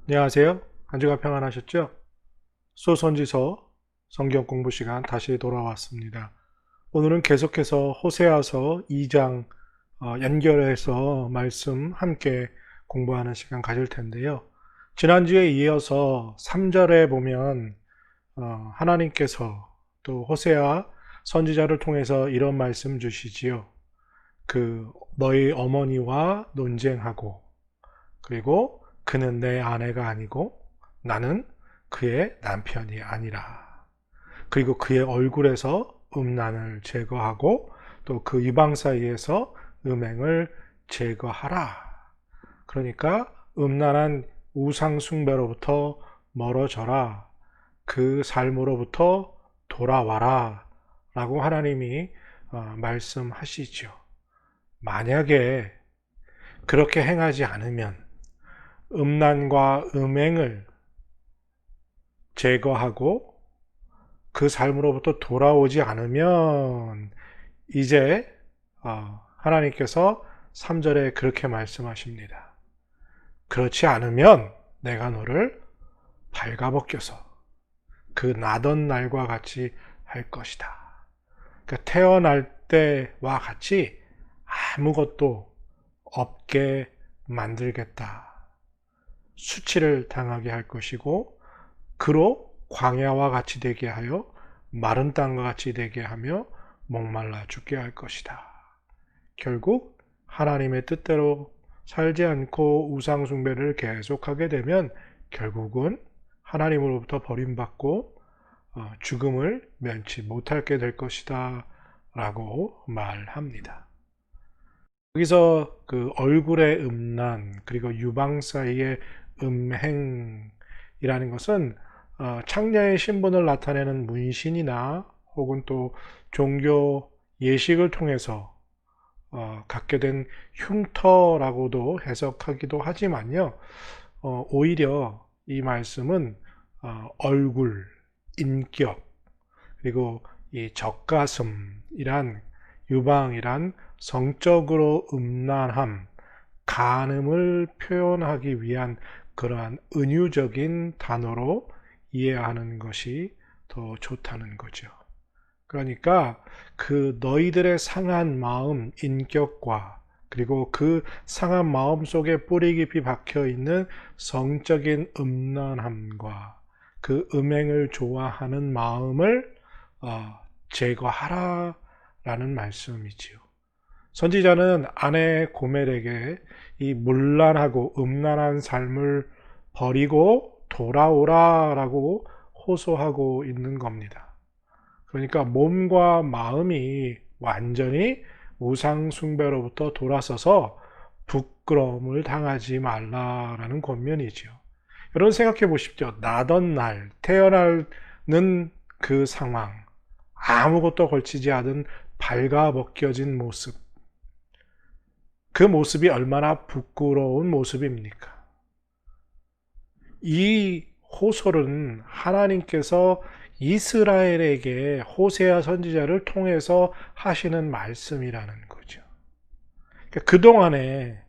안녕하세요. 한 주간 평안하셨죠? 소선지서 성경 공부 시간 다시 돌아왔습니다. 오늘은 계속해서 호세아서 2장 연결해서 말씀 함께 공부하는 시간 가질 텐데요. 지난주에 이어서 3절에 보면 하나님께서 또 호세아 선지자를 통해서 이런 말씀 주시지요. 너희 어머니와 논쟁하고 그리고 그는 내 아내가 아니고 나는 그의 남편이 아니라. 그리고 그의 얼굴에서 음란을 제거하고 또 그 이방 사이에서 음행을 제거하라. 그러니까 음란한 우상 숭배로부터 멀어져라. 그 삶으로부터 돌아와라. 라고 하나님이 말씀하시죠. 만약에 그렇게 행하지 않으면 음란과 음행을 제거하고 그 삶으로부터 돌아오지 않으면 이제 하나님께서 3절에 그렇게 말씀하십니다. 그렇지 않으면 내가 너를 발가벗겨서 그 나던 날과 같이 할 것이다. 그러니까 태어날 때와 같이 아무것도 없게 만들겠다. 수치를 당하게 할 것이고 그로 광야와 같이 되게 하여 마른 땅과 같이 되게 하며 목말라 죽게 할 것이다. 결국 하나님의 뜻대로 살지 않고 우상 숭배를 계속하게 되면 결국은 하나님으로부터 버림받고 죽음을 면치 못하게 될 것이다 라고 말합니다. 여기서 그 얼굴의 음란 그리고 유방 사이의 음행이라는 것은 창녀의 신분을 나타내는 문신이나 혹은 또 종교 예식을 통해서 갖게 된 흉터라고도 해석하기도 하지만요. 오히려 이 말씀은 얼굴, 인격, 그리고 이 젖가슴이란 유방이란 성적으로 음란함, 간음을 표현하기 위한 그러한 은유적인 단어로 이해하는 것이 더 좋다는 거죠. 그러니까 그 너희들의 상한 마음, 인격과 그리고 그 상한 마음 속에 뿌리 깊이 박혀 있는 성적인 음란함과 그 음행을 좋아하는 마음을 제거하라라는 말씀이지요. 선지자는 아내 고멜에게 이 문란하고 음란한 삶을 버리고 돌아오라라고 호소하고 있는 겁니다. 그러니까 몸과 마음이 완전히 우상숭배로부터 돌아서서 부끄러움을 당하지 말라라는 권면이죠. 여러분 생각해 보십시오. 나던 날, 태어나는 그 상황, 아무것도 걸치지 않은 발가벗겨진 모습, 그 모습이 얼마나 부끄러운 모습입니까? 이 호소는 하나님께서 이스라엘에게 호세아 선지자를 통해서 하시는 말씀이라는 거죠. 그동안에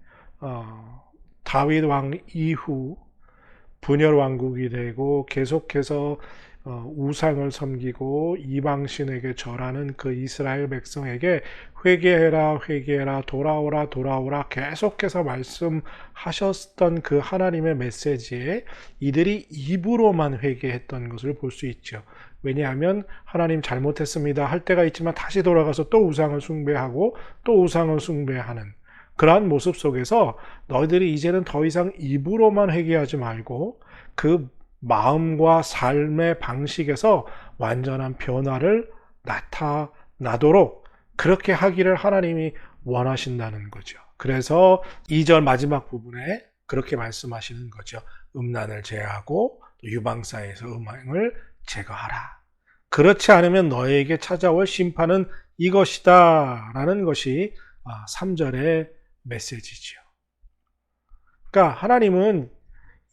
다윗 왕 이후 분열 왕국이 되고 계속해서 우상을 섬기고 이방신에게 절하는 그 이스라엘 백성에게 회개해라 회개해라 돌아오라 돌아오라 계속해서 말씀하셨던 그 하나님의 메시지에 이들이 입으로만 회개했던 것을 볼 수 있죠. 왜냐하면 하나님 잘못했습니다 할 때가 있지만 다시 돌아가서 또 우상을 숭배하고 또 우상을 숭배하는 그러한 모습 속에서 너희들이 이제는 더 이상 입으로만 회개하지 말고 그 마음과 삶의 방식에서 완전한 변화를 나타나도록 그렇게 하기를 하나님이 원하신다는 거죠. 그래서 2절 마지막 부분에 그렇게 말씀하시는 거죠. 음란을 제하고 유방사에서 음행을 제거하라. 그렇지 않으면 너에게 찾아올 심판은 이것이다 라는 것이 3절의 메시지죠. 그러니까 하나님은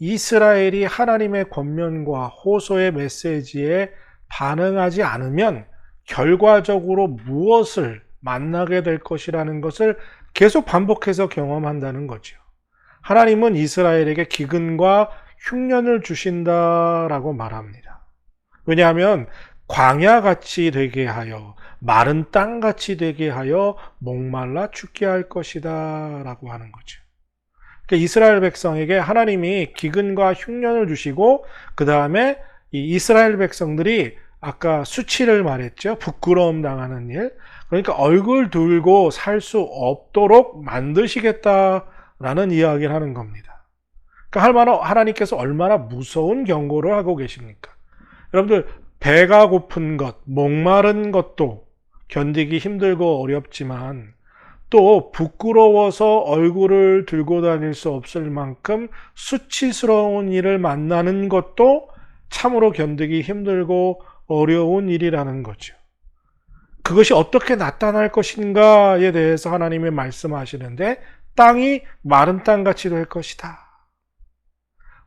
이스라엘이 하나님의 권면과 호소의 메시지에 반응하지 않으면 결과적으로 무엇을 만나게 될 것이라는 것을 계속 반복해서 경험한다는 거죠. 하나님은 이스라엘에게 기근과 흉년을 주신다라고 말합니다. 왜냐하면 광야같이 되게 하여 마른 땅같이 되게 하여 목말라 죽게 할 것이다 라고 하는 거죠. 그러니까 이스라엘 백성에게 하나님이 기근과 흉년을 주시고 그 다음에 이 이스라엘 백성들이 아까 수치를 말했죠. 부끄러움 당하는 일. 그러니까 얼굴 들고 살 수 없도록 만드시겠다라는 이야기를 하는 겁니다. 그러니까 하나님께서 얼마나 무서운 경고를 하고 계십니까? 여러분들 배가 고픈 것, 목마른 것도 견디기 힘들고 어렵지만 또 부끄러워서 얼굴을 들고 다닐 수 없을 만큼 수치스러운 일을 만나는 것도 참으로 견디기 힘들고 어려운 일이라는 거죠. 그것이 어떻게 나타날 것인가에 대해서 하나님이 말씀하시는데 땅이 마른 땅같이 될 것이다.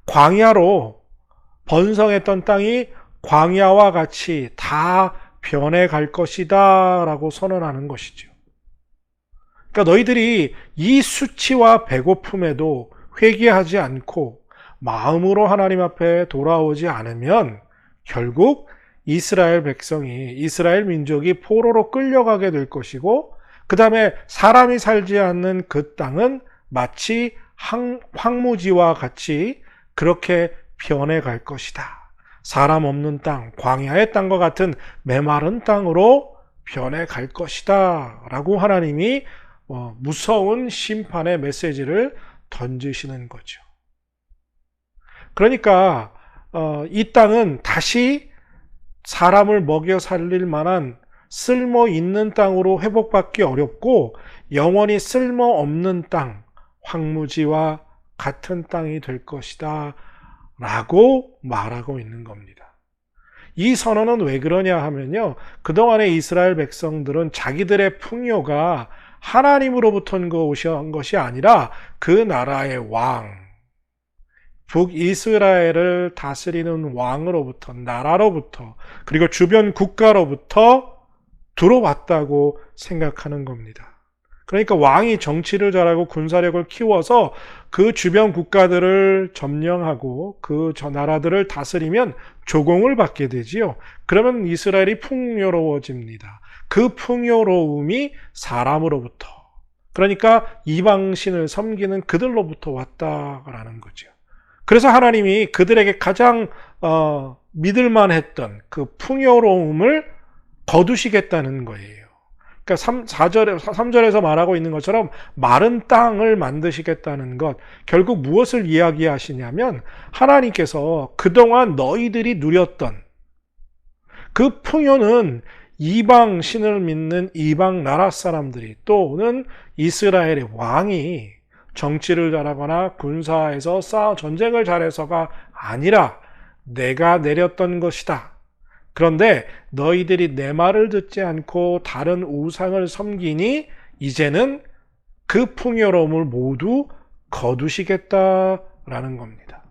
광야로 번성했던 땅이 광야와 같이 다 변해갈 것이다 라고 선언하는 것이죠. 그러니까 너희들이 이 수치와 배고픔에도 회개하지 않고 마음으로 하나님 앞에 돌아오지 않으면 결국 이스라엘 백성이, 이스라엘 민족이 포로로 끌려가게 될 것이고 그 다음에 사람이 살지 않는 그 땅은 마치 황무지와 같이 그렇게 변해갈 것이다. 사람 없는 땅, 광야의 땅과 같은 메마른 땅으로 변해갈 것이다 라고 하나님이 무서운 심판의 메시지를 던지시는 거죠. 그러니까 이 땅은 다시 사람을 먹여 살릴 만한 쓸모 있는 땅으로 회복받기 어렵고 영원히 쓸모 없는 땅, 황무지와 같은 땅이 될 것이다 라고 말하고 있는 겁니다. 이 선언은 왜 그러냐 하면요, 그동안의 이스라엘 백성들은 자기들의 풍요가 하나님으로부터 온 것이 아니라 그 나라의 왕, 북이스라엘을 다스리는 왕으로부터, 나라로부터, 그리고 주변 국가로부터 들어왔다고 생각하는 겁니다. 그러니까 왕이 정치를 잘하고 군사력을 키워서 그 주변 국가들을 점령하고 그 나라들을 다스리면 조공을 받게 되지요. 그러면 이스라엘이 풍요로워집니다. 그 풍요로움이 사람으로부터, 그러니까 이방신을 섬기는 그들로부터 왔다라는 거죠. 그래서 하나님이 그들에게 가장 믿을만했던 그 풍요로움을 거두시겠다는 거예요. 그러니까 3절에서 말하고 있는 것처럼 마른 땅을 만드시겠다는 것, 결국 무엇을 이야기하시냐면 하나님께서 그동안 너희들이 누렸던 그 풍요는 이방 신을 믿는 이방 나라 사람들이 또는 이스라엘의 왕이 정치를 잘하거나 군사에서 전쟁을 잘해서가 아니라 내가 내렸던 것이다. 그런데 너희들이 내 말을 듣지 않고 다른 우상을 섬기니 이제는 그 풍요로움을 모두 거두시겠다라는 겁니다.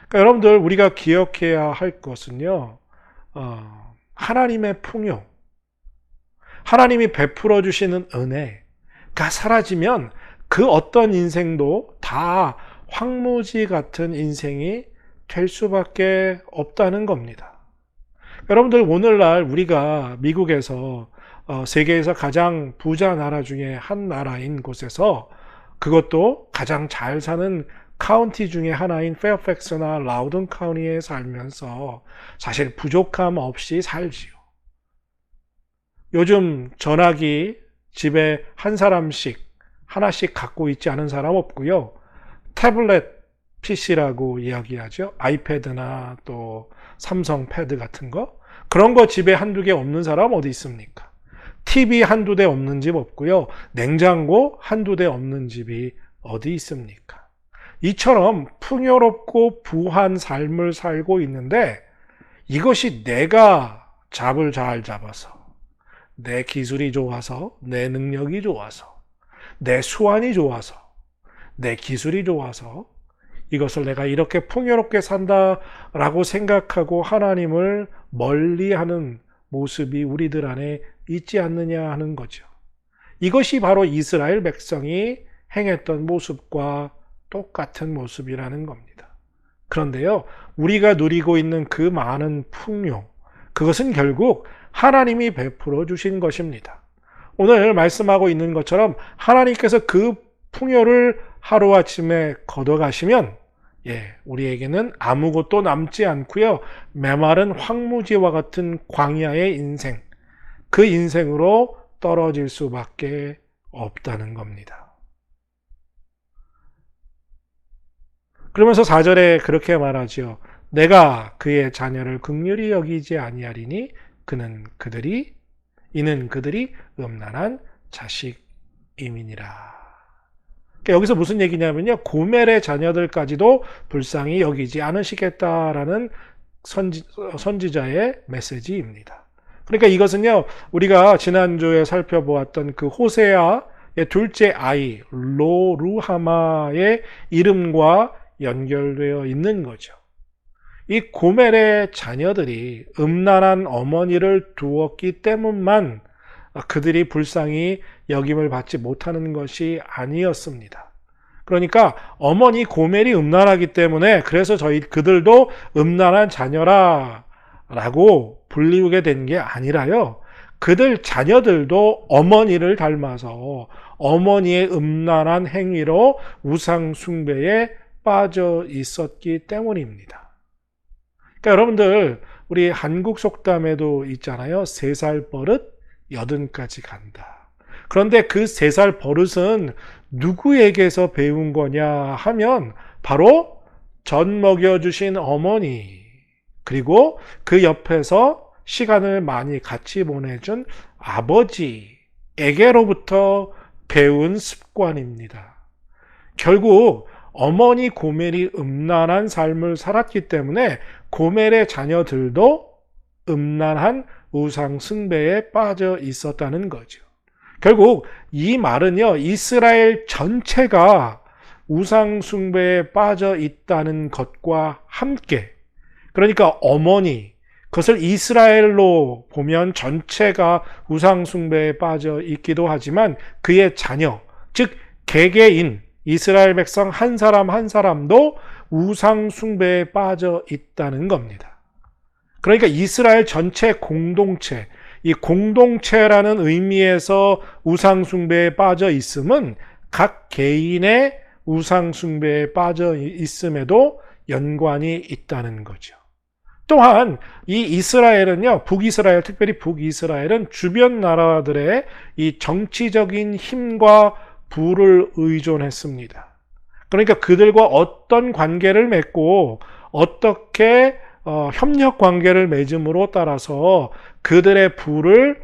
그러니까 여러분들 우리가 기억해야 할 것은요, 하나님의 풍요, 하나님이 베풀어 주시는 은혜가 사라지면 그 어떤 인생도 다 황무지 같은 인생이 될 수밖에 없다는 겁니다. 여러분들 오늘날 우리가 미국에서 세계에서 가장 부자 나라 중에 한 나라인 곳에서, 그것도 가장 잘 사는 카운티 중에 하나인 페어팩스나 라우든 카운티에 살면서 사실 부족함 없이 살지요. 요즘 전화기 집에 한 사람씩 하나씩 갖고 있지 않은 사람 없고요. 태블릿 PC라고 이야기하죠. 아이패드나 또 삼성 패드 같은 거, 그런 거 집에 한두 개 없는 사람 어디 있습니까? TV 한두 대 없는 집 없고요. 냉장고 한두 대 없는 집이 어디 있습니까? 이처럼 풍요롭고 부한 삶을 살고 있는데 이것이 내가 잡을 잘 잡아서, 내 기술이 좋아서, 내 능력이 좋아서, 내 수완이 좋아서, 내 기술이 좋아서 이것을 내가 이렇게 풍요롭게 산다라고 생각하고 하나님을 멀리하는 모습이 우리들 안에 있지 않느냐 하는 거죠. 이것이 바로 이스라엘 백성이 행했던 모습과 똑같은 모습이라는 겁니다. 그런데요, 우리가 누리고 있는 그 많은 풍요, 그것은 결국 하나님이 베풀어 주신 것입니다. 오늘 말씀하고 있는 것처럼 하나님께서 그 풍요를 하루아침에 걷어가시면 우리에게는 아무것도 남지 않고요, 메마른 황무지와 같은 광야의 인생, 그 인생으로 떨어질 수밖에 없다는 겁니다. 그러면서 4절에 그렇게 말하지요. 내가 그의 자녀를 긍휼히 여기지 아니하리니 이는 그들이 음란한 자식임이니라. 그러니까 여기서 무슨 얘기냐면요, 고멜의 자녀들까지도 불쌍히 여기지 않으시겠다라는 선지자의 메시지입니다. 그러니까 이것은요, 우리가 지난주에 살펴보았던 그 호세아의 둘째 아이 로루하마의 이름과 연결되어 있는 거죠. 이 고멜의 자녀들이 음란한 어머니를 두었기 때문만 그들이 불쌍히 여김을 받지 못하는 것이 아니었습니다. 그러니까 어머니 고멜이 음란하기 때문에 그래서 그들도 음란한 자녀라 라고 불리우게 된 게 아니라요, 그들 자녀들도 어머니를 닮아서 어머니의 음란한 행위로 우상 숭배에 빠져 있었기 때문입니다. 그러니까 여러분들, 우리 한국 속담에도 있잖아요. 3살 버릇 80까지 간다. 그런데 그 3살 버릇은 누구에게서 배운 거냐 하면 바로 젖 먹여주신 어머니, 그리고 그 옆에서 시간을 많이 같이 보내준 아버지에게로부터 배운 습관입니다. 결국 어머니 고멜이 음란한 삶을 살았기 때문에 고멜의 자녀들도 음란한 우상 숭배에 빠져 있었다는 거죠. 결국 이 말은요, 이스라엘 전체가 우상 숭배에 빠져 있다는 것과 함께, 그러니까 어머니, 그것을 이스라엘로 보면 전체가 우상 숭배에 빠져 있기도 하지만 그의 자녀, 즉 개개인 이스라엘 백성 한 사람 한 사람도 우상 숭배에 빠져 있다는 겁니다. 그러니까 이스라엘 전체 공동체, 이 공동체라는 의미에서 우상 숭배에 빠져 있음은 각 개인의 우상 숭배에 빠져 있음에도 연관이 있다는 거죠. 또한 이 이스라엘은요, 북이스라엘, 특별히 북이스라엘은 주변 나라들의 이 정치적인 힘과 부를 의존했습니다. 그러니까 그들과 어떤 관계를 맺고 어떻게 협력 관계를 맺음으로 따라서 그들의 부를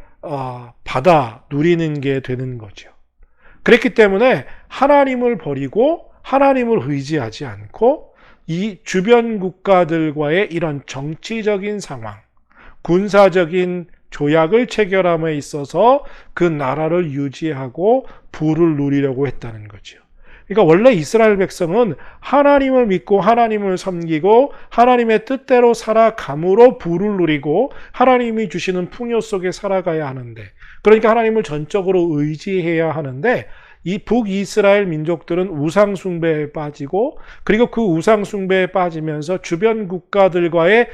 받아 누리는 게 되는 거죠. 그렇기 때문에 하나님을 버리고 하나님을 의지하지 않고 이 주변 국가들과의 이런 정치적인 상황, 군사적인 조약을 체결함에 있어서 그 나라를 유지하고 부를 누리려고 했다는 거죠. 그러니까 원래 이스라엘 백성은 하나님을 믿고 하나님을 섬기고 하나님의 뜻대로 살아감으로 부를 누리고 하나님이 주시는 풍요 속에 살아가야 하는데, 그러니까 하나님을 전적으로 의지해야 하는데, 이 북이스라엘 민족들은 우상 숭배에 빠지고, 그리고 그 우상 숭배에 빠지면서 주변 국가들과의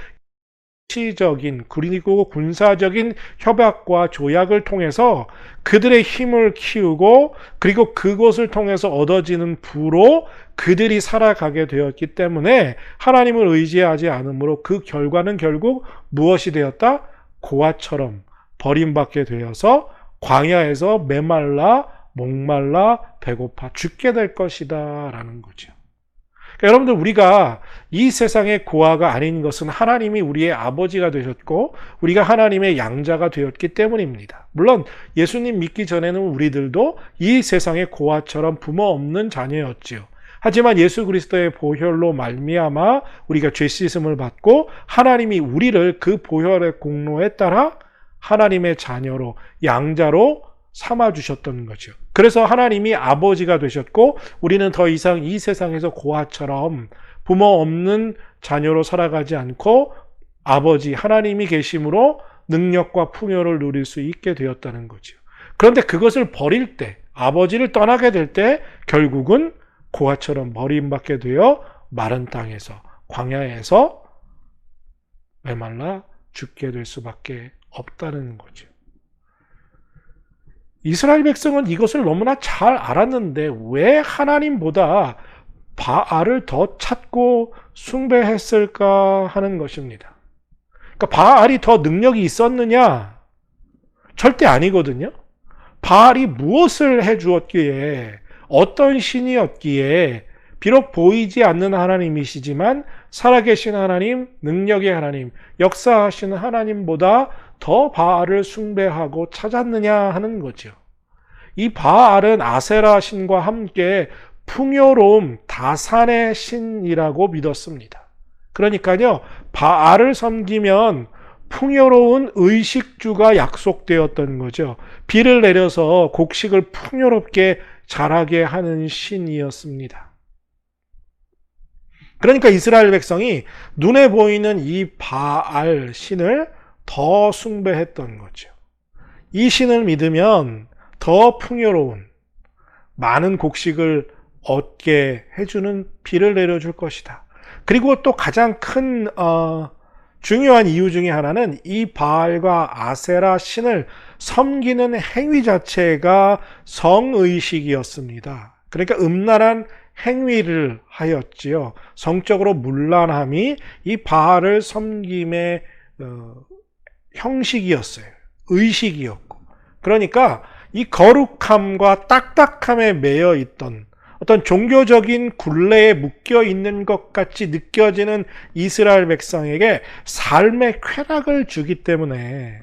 정치적인 그리고 군사적인 협약과 조약을 통해서 그들의 힘을 키우고, 그리고 그것을 통해서 얻어지는 부로 그들이 살아가게 되었기 때문에 하나님을 의지하지 않으므로 그 결과는 결국 무엇이 되었다? 고아처럼 버림받게 되어서 광야에서 메말라 목말라 배고파 죽게 될 것이다 라는 거죠. 그러니까 여러분들, 우리가 이 세상의 고아가 아닌 것은 하나님이 우리의 아버지가 되셨고 우리가 하나님의 양자가 되었기 때문입니다. 물론 예수님 믿기 전에는 우리들도 이 세상의 고아처럼 부모 없는 자녀였지요. 하지만 예수 그리스도의 보혈로 말미암아 우리가 죄 씻음을 받고 하나님이 우리를 그 보혈의 공로에 따라 하나님의 자녀로, 양자로 삼아주셨던 거죠. 그래서 하나님이 아버지가 되셨고 우리는 더 이상 이 세상에서 고아처럼 부모 없는 자녀로 살아가지 않고 아버지 하나님이 계심으로 능력과 풍요를 누릴 수 있게 되었다는 거죠. 그런데 그것을 버릴 때, 아버지를 떠나게 될 때 결국은 고아처럼 버림받게 되어 마른 땅에서 광야에서 메말라 죽게 될 수밖에 없다는 거죠. 이스라엘 백성은 이것을 너무나 잘 알았는데 왜 하나님보다 바알을 더 찾고 숭배했을까 하는 것입니다. 그러니까 바알이 더 능력이 있었느냐? 절대 아니거든요. 바알이 무엇을 해주었기에, 어떤 신이었기에, 비록 보이지 않는 하나님이시지만 살아계신 하나님, 능력의 하나님, 역사하시는 하나님보다 더 바알을 숭배하고 찾았느냐 하는 거죠. 이 바알은 아세라 신과 함께 풍요로움, 다산의 신이라고 믿었습니다. 그러니까요, 바알을 섬기면 풍요로운 의식주가 약속되었던 거죠. 비를 내려서 곡식을 풍요롭게 자라게 하는 신이었습니다. 그러니까 이스라엘 백성이 눈에 보이는 이 바알 신을 더 숭배했던 거죠. 이 신을 믿으면 더 풍요로운 많은 곡식을 얻게 해주는 비를 내려줄 것이다. 그리고 또 가장 큰 중요한 이유 중에 하나는 이 바알과 아세라 신을 섬기는 행위 자체가 성의식이었습니다. 그러니까 음란한 행위를 하였지요. 성적으로 문란함이 이 바알을 섬김의 형식이었어요. 의식이었고. 그러니까 이 거룩함과 딱딱함에 매여 있던 어떤 종교적인 굴레에 묶여 있는 것 같이 느껴지는 이스라엘 백성에게 삶의 쾌락을 주기 때문에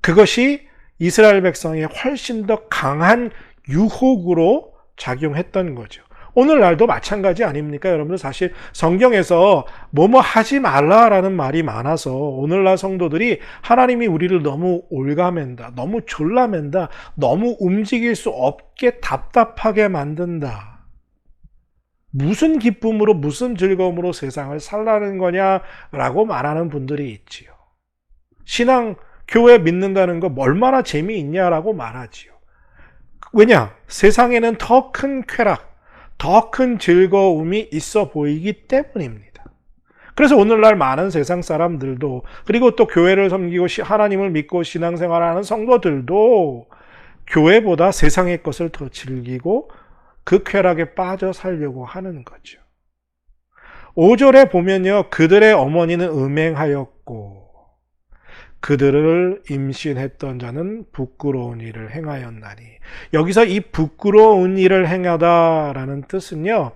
그것이 이스라엘 백성에 훨씬 더 강한 유혹으로 작용했던 거죠. 오늘날도 마찬가지 아닙니까? 여러분들 사실 성경에서 뭐뭐 하지 말라라는 말이 많아서 오늘날 성도들이 하나님이 우리를 너무 올가맨다, 너무 졸라맨다, 너무 움직일 수 없게 답답하게 만든다. 무슨 기쁨으로 무슨 즐거움으로 세상을 살라는 거냐라고 말하는 분들이 있지요. 신앙, 교회 믿는다는 거 얼마나 재미있냐라고 말하지요. 왜냐? 세상에는 더 큰 쾌락, 더 큰 즐거움이 있어 보이기 때문입니다. 그래서 오늘날 많은 세상 사람들도, 그리고 또 교회를 섬기고 하나님을 믿고 신앙생활하는 성도들도 교회보다 세상의 것을 더 즐기고 그 쾌락에 빠져 살려고 하는 거죠. 5절에 보면요, 그들의 어머니는 음행하였고 그들을 임신했던 자는 부끄러운 일을 행하였나니. 여기서 이 부끄러운 일을 행하다라는 뜻은요,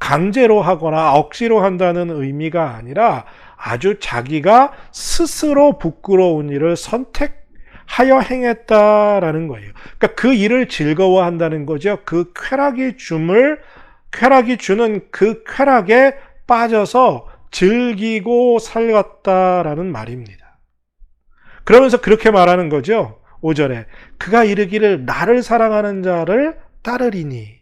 강제로 하거나 억지로 한다는 의미가 아니라 아주 자기가 스스로 부끄러운 일을 선택하여 행했다라는 거예요. 그러니까 그 일을 즐거워한다는 거죠. 그 쾌락이 주는 그 쾌락에 빠져서 즐기고 살았다라는 말입니다. 그러면서 그렇게 말하는 거죠. 5절에 그가 이르기를 나를 사랑하는 자를 따르리니.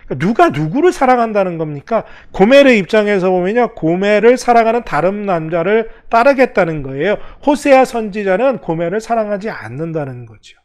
그러니까 누가 누구를 사랑한다는 겁니까? 고멜의 입장에서 보면요, 고멜을 사랑하는 다른 남자를 따르겠다는 거예요. 호세아 선지자는 고멜을 사랑하지 않는다는 거죠.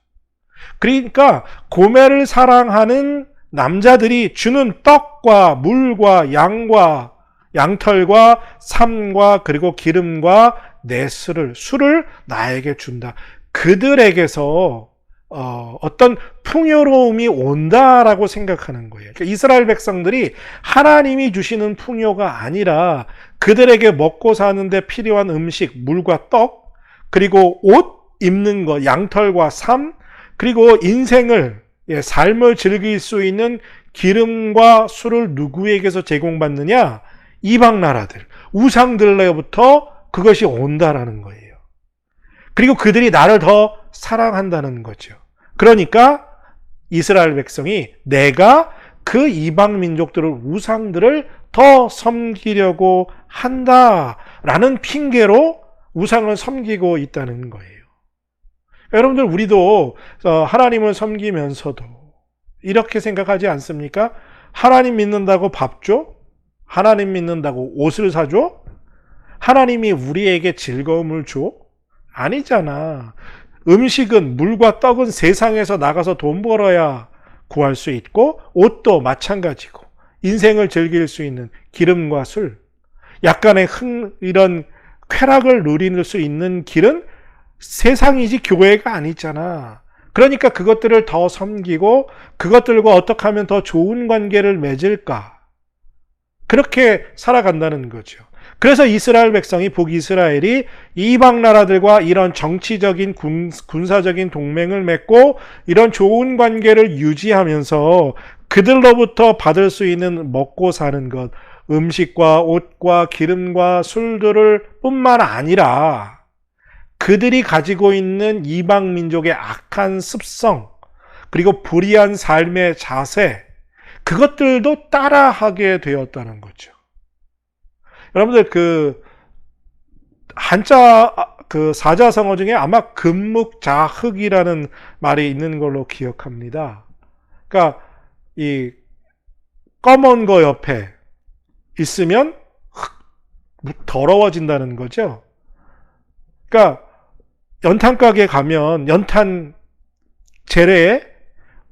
그러니까 고멜을 사랑하는 남자들이 주는 떡과 물과 양과 양털과 삶과 그리고 기름과 내 술을 나에게 준다. 그들에게서 어떤 풍요로움이 온다라고 생각하는 거예요. 그러니까 이스라엘 백성들이 하나님이 주시는 풍요가 아니라 그들에게 먹고 사는데 필요한 음식, 물과 떡, 그리고 옷 입는 것, 양털과 삶, 그리고 인생을, 삶을 즐길 수 있는 기름과 술을 누구에게서 제공받느냐? 이방 나라들, 우상들로부터 그것이 온다라는 거예요. 그리고 그들이 나를 더 사랑한다는 거죠. 그러니까 이스라엘 백성이 내가 그 이방 민족들을, 우상들을 더 섬기려고 한다라는 핑계로 우상을 섬기고 있다는 거예요. 여러분들, 우리도 하나님을 섬기면서도 이렇게 생각하지 않습니까? 하나님 믿는다고 밥 줘? 하나님 믿는다고 옷을 사줘? 하나님이 우리에게 즐거움을 줘? 아니잖아. 음식은, 물과 떡은 세상에서 나가서 돈 벌어야 구할 수 있고, 옷도 마찬가지고, 인생을 즐길 수 있는 기름과 술, 약간의 이런 쾌락을 누릴 수 있는 길은 세상이지 교회가 아니잖아. 그러니까 그것들을 더 섬기고 그것들과 어떻게 하면 더 좋은 관계를 맺을까? 그렇게 살아간다는 거죠. 그래서 이스라엘 백성이, 북이스라엘이 이방 나라들과 이런 정치적인 군사적인 동맹을 맺고 이런 좋은 관계를 유지하면서 그들로부터 받을 수 있는 먹고 사는 것, 음식과 옷과 기름과 술들을 뿐만 아니라 그들이 가지고 있는 이방 민족의 악한 습성, 그리고 불의한 삶의 자세, 그것들도 따라하게 되었다는 거죠. 여러분들 한자 사자성어 중에 아마 금묵자흑이라는 말이 있는 걸로 기억합니다. 그러니까 이 검은 거 옆에 있으면 더러워진다는 거죠. 그러니까 연탄 가게 가면 연탄 재래에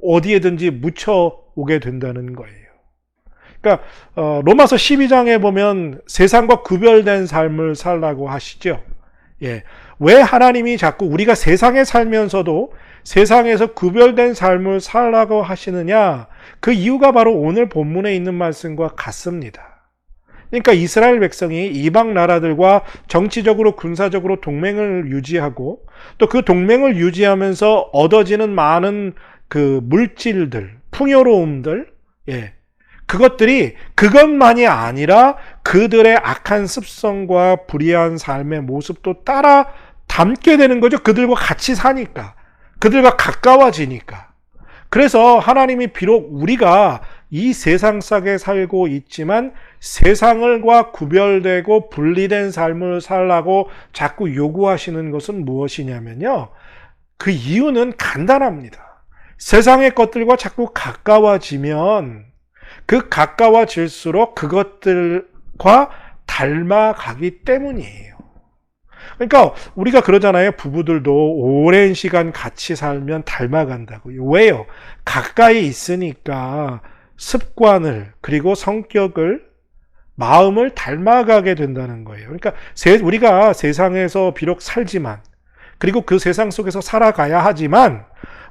어디에든지 묻혀 오게 된다는 거예요. 그러니까 로마서 12장에 보면 세상과 구별된 삶을 살라고 하시죠. 예. 왜 하나님이 자꾸 우리가 세상에 살면서도 세상에서 구별된 삶을 살라고 하시느냐? 그 이유가 바로 오늘 본문에 있는 말씀과 같습니다. 그러니까 이스라엘 백성이 이방 나라들과 정치적으로 군사적으로 동맹을 유지하고 또 그 동맹을 유지하면서 얻어지는 많은 그 물질들, 풍요로움들, 예. 그것만이 아니라 그들의 악한 습성과 불의한 삶의 모습도 따라 담게 되는 거죠. 그들과 같이 사니까. 그들과 가까워지니까. 그래서 하나님이 비록 우리가 이 세상 속에 살고 있지만 세상과 구별되고 분리된 삶을 살라고 자꾸 요구하시는 것은 무엇이냐면요. 그 이유는 간단합니다. 세상의 것들과 자꾸 가까워지면 그 가까워질수록 그것들과 닮아가기 때문이에요. 그러니까 우리가 그러잖아요. 부부들도 오랜 시간 같이 살면 닮아간다고요. 왜요? 가까이 있으니까 습관을 그리고 성격을 마음을 닮아가게 된다는 거예요. 그러니까 우리가 세상에서 비록 살지만 그리고 그 세상 속에서 살아가야 하지만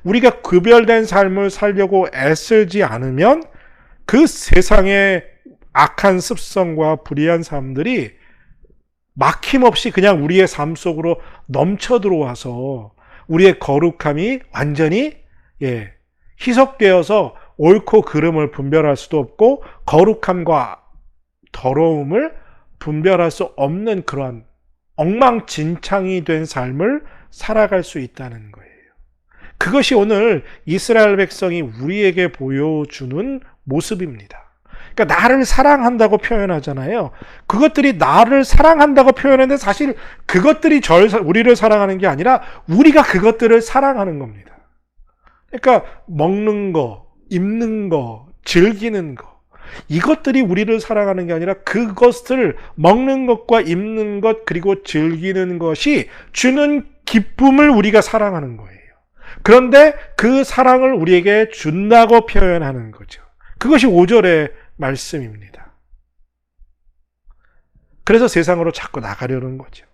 우리가 구별된 삶을 살려고 애쓰지 않으면 그 세상의 악한 습성과 불의한 삶들이 막힘없이 그냥 우리의 삶 속으로 넘쳐 들어와서 우리의 거룩함이 완전히 희석되어서 옳고 그름을 분별할 수도 없고 거룩함과 더러움을 분별할 수 없는 그런 엉망진창이 된 삶을 살아갈 수 있다는 거예요. 그것이 오늘 이스라엘 백성이 우리에게 보여주는 모습입니다. 그러니까 나를 사랑한다고 표현하잖아요. 그것들이 나를 사랑한다고 표현하는데 사실 그것들이 우리를 사랑하는 게 아니라 우리가 그것들을 사랑하는 겁니다. 그러니까 먹는 거, 입는 거, 즐기는 거, 이것들이 우리를 사랑하는 게 아니라 그것을 먹는 것과 입는 것 그리고 즐기는 것이 주는 기쁨을 우리가 사랑하는 거예요. 그런데 그 사랑을 우리에게 준다고 표현하는 거죠. 그것이 5절의 말씀입니다. 그래서 세상으로 자꾸 나가려는 거죠.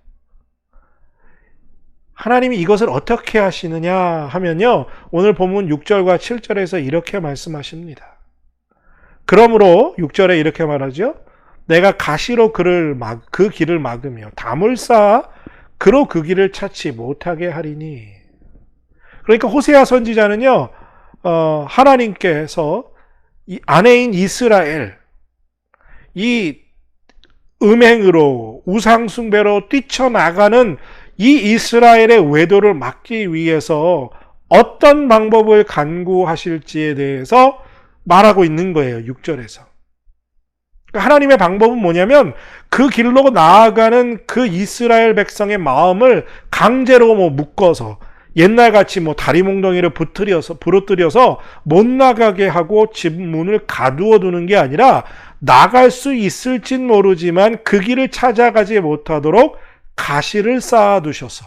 하나님이 이것을 어떻게 하시느냐 하면요. 오늘 본문 6절과 7절에서 이렇게 말씀하십니다. 그러므로 6절에 이렇게 말하죠. 내가 가시로 그 길을 막으며 담을 쌓아 그로 그 길을 찾지 못하게 하리니. 그러니까 호세아 선지자는요. 하나님께서 이 아내인 이스라엘 이 음행으로 우상숭배로 뛰쳐나가는 이 이스라엘의 외도를 막기 위해서 어떤 방법을 간구하실지에 대해서 말하고 있는 거예요. 6절에서. 하나님의 방법은 뭐냐면 그 길로 나아가는 그 이스라엘 백성의 마음을 강제로 묶어서 옛날같이 다리몽둥이를 부러뜨려서 못 나가게 하고 집 문을 가두어 두는 게 아니라 나갈 수 있을진 모르지만 그 길을 찾아가지 못하도록 가시를 쌓아두셔서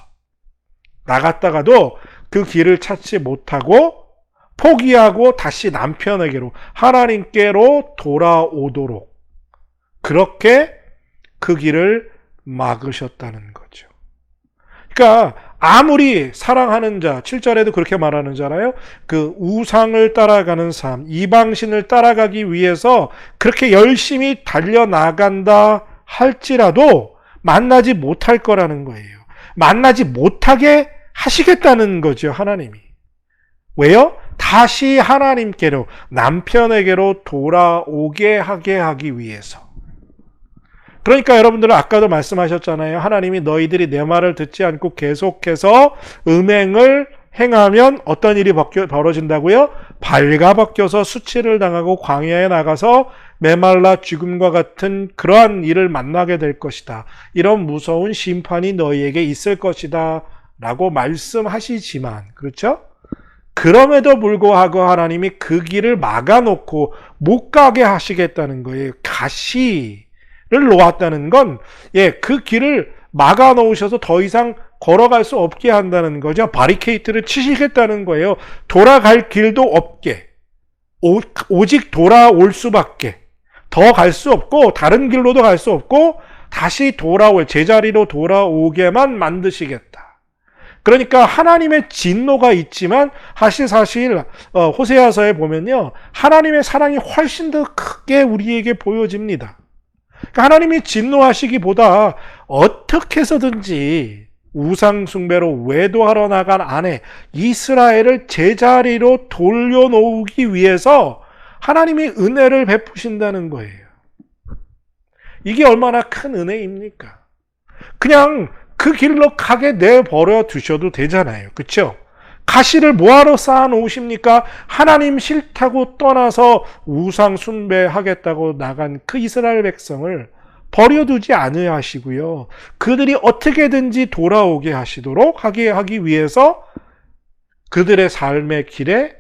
나갔다가도 그 길을 찾지 못하고 포기하고 다시 남편에게로 하나님께로 돌아오도록 그렇게 그 길을 막으셨다는 거죠. 그러니까 아무리 사랑하는 자, 7절에도 그렇게 말하는잖아요. 그 우상을 따라가는 삶, 이방신을 따라가기 위해서 그렇게 열심히 달려나간다 할지라도 만나지 못할 거라는 거예요. 만나지 못하게 하시겠다는 거죠, 하나님이. 왜요? 다시 하나님께로, 남편에게로 돌아오게 하게 하기 위해서. 그러니까 여러분들은 아까도 말씀하셨잖아요. 하나님이 너희들이 내 말을 듣지 않고 계속해서 음행을 행하면 어떤 일이 벌어진다고요? 발가벗겨서 수치를 당하고 광야에 나가서 메말라 죽음과 같은 그러한 일을 만나게 될 것이다. 이런 무서운 심판이 너희에게 있을 것이다. 라고 말씀하시지만, 그렇죠? 그럼에도 불구하고 하나님이 그 길을 막아놓고 못 가게 하시겠다는 거예요. 가시를 놓았다는 건, 그 길을 막아놓으셔서 더 이상 걸어갈 수 없게 한다는 거죠. 바리케이트를 치시겠다는 거예요. 돌아갈 길도 없게. 오직 돌아올 수밖에. 더 갈 수 없고, 다른 길로도 갈 수 없고, 다시 돌아올, 제자리로 돌아오게만 만드시겠다. 그러니까 하나님의 진노가 있지만 사실 호세아서에 보면요, 하나님의 사랑이 훨씬 더 크게 우리에게 보여집니다. 그러니까 하나님이 진노하시기보다 어떻게 해서든지 우상 숭배로 외도하러 나간 아내 이스라엘을 제자리로 돌려놓기 위해서 하나님이 은혜를 베푸신다는 거예요. 이게 얼마나 큰 은혜입니까? 그냥 그 길로 가게 내버려 두셔도 되잖아요. 그렇죠? 가시를 뭐하러 쌓아 놓으십니까? 하나님 싫다고 떠나서 우상 숭배하겠다고 나간 그 이스라엘 백성을 버려두지 않으려 하시고요. 그들이 어떻게든지 돌아오게 하게 하기 위해서 그들의 삶의 길에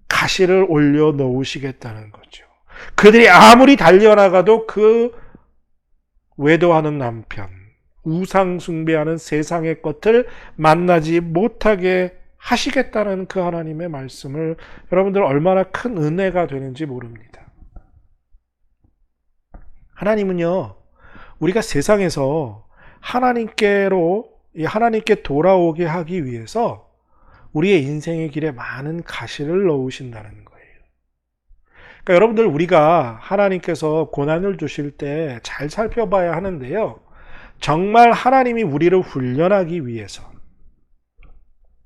가시를 올려 놓으시겠다는 거죠. 그들이 아무리 달려나가도 그 외도하는 남편, 우상 숭배하는 세상의 것을 만나지 못하게 하시겠다는 그 하나님의 말씀을 여러분들 얼마나 큰 은혜가 되는지 모릅니다. 하나님은요, 우리가 세상에서 하나님께 돌아오게 하기 위해서 우리의 인생의 길에 많은 가시를 넣으신다는 거예요. 그러니까 여러분들, 우리가 하나님께서 고난을 주실 때 잘 살펴봐야 하는데요, 정말 하나님이 우리를 훈련하기 위해서,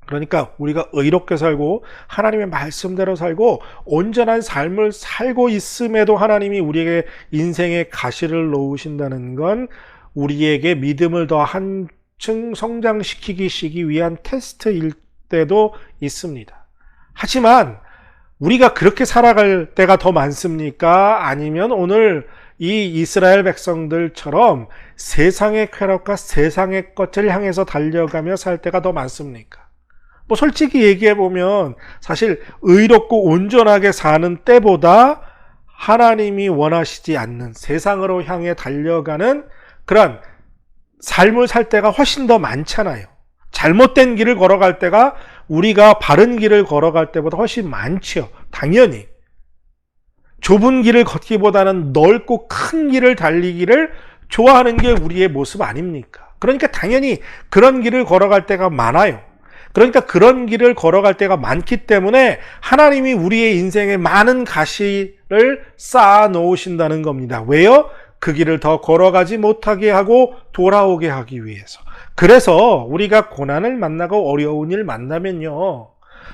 그러니까 우리가 의롭게 살고 하나님의 말씀대로 살고 온전한 삶을 살고 있음에도 하나님이 우리에게 인생의 가시를 놓으신다는 건 우리에게 믿음을 더 한층 성장시키기 위한 테스트일 때도 있습니다. 하지만 우리가 그렇게 살아갈 때가 더 많습니까? 아니면 오늘 이 이스라엘 백성들처럼 세상의 쾌락과 세상의 것을 향해서 달려가며 살 때가 더 많습니까? 솔직히 얘기해보면 사실 의롭고 온전하게 사는 때보다 하나님이 원하시지 않는 세상으로 향해 달려가는 그런 삶을 살 때가 훨씬 더 많잖아요. 잘못된 길을 걸어갈 때가 우리가 바른 길을 걸어갈 때보다 훨씬 많죠. 당연히. 좁은 길을 걷기보다는 넓고 큰 길을 달리기를 좋아하는 게 우리의 모습 아닙니까? 그러니까 당연히 그런 길을 걸어갈 때가 많아요. 그러니까 그런 길을 걸어갈 때가 많기 때문에 하나님이 우리의 인생에 많은 가시를 쌓아 놓으신다는 겁니다. 왜요? 그 길을 더 걸어가지 못하게 하고 돌아오게 하기 위해서. 그래서 우리가 고난을 만나고 어려운 일 만나면요,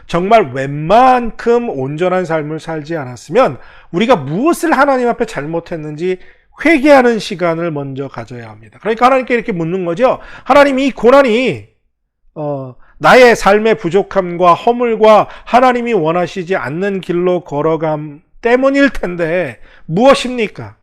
정말 웬만큼 온전한 삶을 살지 않았으면 우리가 무엇을 하나님 앞에 잘못했는지 회개하는 시간을 먼저 가져야 합니다. 그러니까 하나님께 이렇게 묻는 거죠. 하나님, 이 고난이 나의 삶의 부족함과 허물과 하나님이 원하시지 않는 길로 걸어감 때문일 텐데 무엇입니까?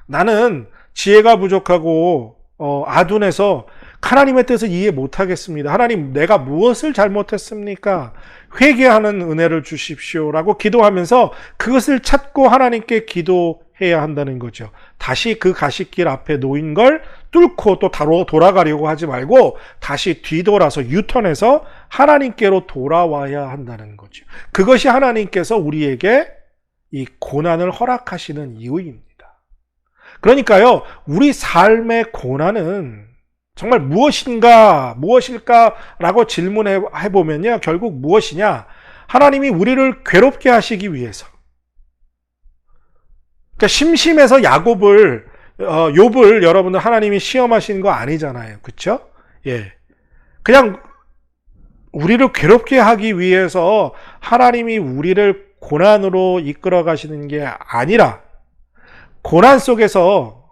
나는 지혜가 부족하고 아둔해서 하나님의 뜻을 이해 못하겠습니다. 하나님, 내가 무엇을 잘못했습니까? 회개하는 은혜를 주십시오라고 기도하면서 그것을 찾고 하나님께 기도해야 한다는 거죠. 다시 그 가시길 앞에 놓인 걸 뚫고 또 돌아가려고 하지 말고 다시 뒤돌아서 유턴해서 하나님께로 돌아와야 한다는 거죠. 그것이 하나님께서 우리에게 이 고난을 허락하시는 이유입니다. 그러니까요, 우리 삶의 고난은 정말 무엇일까라고 질문해 보면요, 결국 무엇이냐? 하나님이 우리를 괴롭게 하시기 위해서. 그러니까 심심해서 욥을 여러분들 하나님이 시험하시는 거 아니잖아요. 그렇죠? 예. 그냥 우리를 괴롭게 하기 위해서 하나님이 우리를 고난으로 이끌어 가시는 게 아니라, 고난 속에서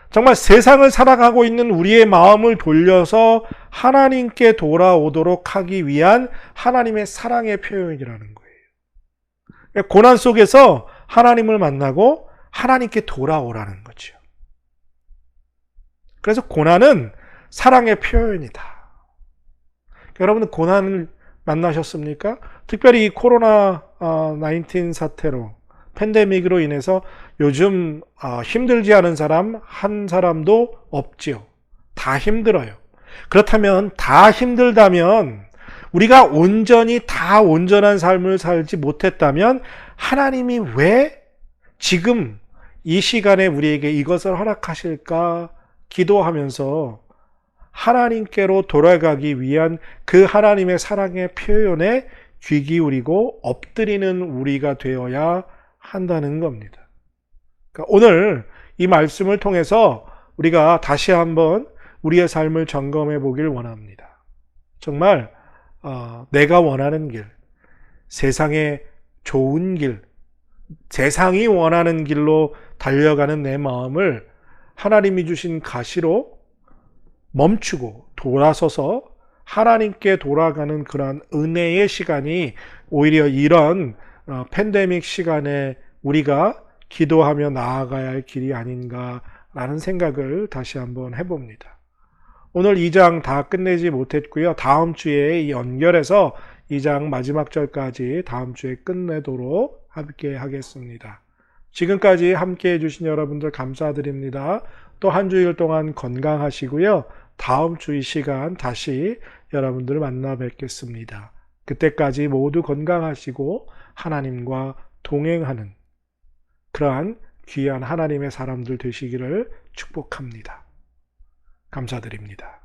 정말 세상을 살아가고 있는 우리의 마음을 돌려서 하나님께 돌아오도록 하기 위한 하나님의 사랑의 표현이라는 거예요. 고난 속에서 하나님을 만나고 하나님께 돌아오라는 거죠. 그래서 고난은 사랑의 표현이다. 여러분은 고난을 만나셨습니까? 특별히 이 코로나 19 사태로, 팬데믹으로 인해서 요즘 힘들지 않은 사람 한 사람도 없지요. 다 힘들어요. 그렇다면, 다 힘들다면, 우리가 온전히 다 온전한 삶을 살지 못했다면 하나님이 왜 지금 이 시간에 우리에게 이것을 허락하실까 기도하면서 하나님께로 돌아가기 위한 그 하나님의 사랑의 표현에 귀 기울이고 엎드리는 우리가 되어야 한다는 겁니다. 그러니까 오늘 이 말씀을 통해서 우리가 다시 한번 우리의 삶을 점검해 보길 원합니다. 정말 내가 원하는 길, 세상의 좋은 길, 세상이 원하는 길로 달려가는 내 마음을 하나님이 주신 가시로 멈추고 돌아서서 하나님께 돌아가는 그러한 은혜의 시간이 오히려 이런 팬데믹 시간에 우리가 기도하며 나아가야 할 길이 아닌가라는 생각을 다시 한번 해봅니다. 오늘 2장 다 끝내지 못했고요. 다음 주에 연결해서 2장 마지막 절까지 다음 주에 끝내도록 함께 하겠습니다. 지금까지 함께 해주신 여러분들 감사드립니다. 또 한 주일 동안 건강하시고요. 다음 주 이 시간 다시 여러분들을 만나 뵙겠습니다. 그때까지 모두 건강하시고 하나님과 동행하는 그러한 귀한 하나님의 사람들 되시기를 축복합니다. 감사드립니다.